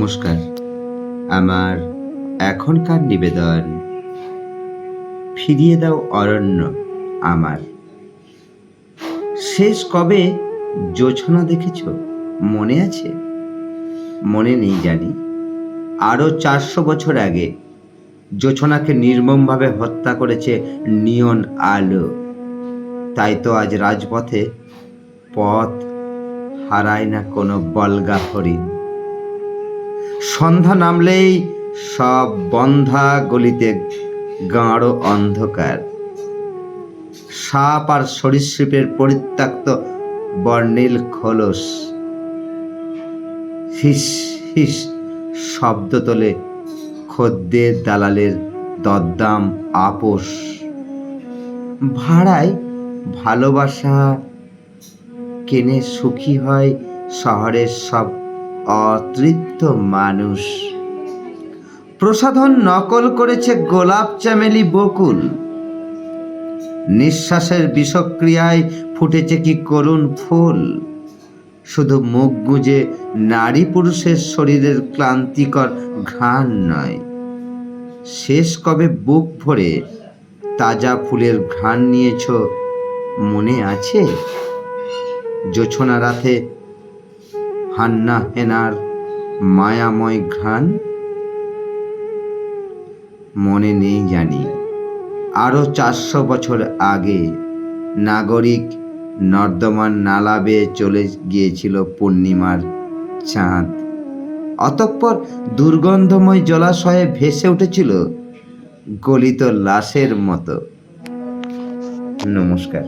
নমস্কার। আমার এখনকার নিবেদন, ফিরিয়ে দাও অরণ্য আমার। শেষ কবে জোছনা দেখেছ মনে আছে? মনে নেই জানি। আরো 400 বছর আগে জোছনাকে নির্মমভাবে হত্যা করেছে নিয়ন আলো। তাই তো আজ রাজপথে পথ হারায় না কোনো বলগা হরিণ। সন্ধ্যা নামলেই সব বন্ধা গলিতে গাঢ় অন্ধকার। সাপ আর সরীসৃপের পরিত্যক্ত বর্ণিল খোলস হিস হিস শব্দ তোলে খদ্দের দালালের দরদাম আপোষ। ভাড়ায় ভালোবাসা কেনে সুখী হয় শহরের সব অতৃপ্ত মানুষ। প্রসাধন নকল করেছে গোলাপ চামেলি বকুল। নিঃশ্বাসের বিষক্রিয়ায় ফুটেছে কি করুণ ফুল। শুধু মুখ গুঁজে নারী পুরুষের শরীরের ক্লান্তিকর ঘ্রাণ নয়, শেষ কবে বুক ভরে তাজা ফুলের ঘ্রাণ নিয়েছ মনে আছে? জোছনা রাতে হান্না হেনার মায়াময় ঘ্রাণ মনে নেই জানি। আরো 400 বছর আগে নাগরিক নর্দমার নালা বেয়ে চলে গিয়েছিল পূর্ণিমার চাঁদ। অতঃপর দুর্গন্ধময় জলাশয়ে ভেসে উঠেছিল গলিত লাশের মতো। নমস্কার।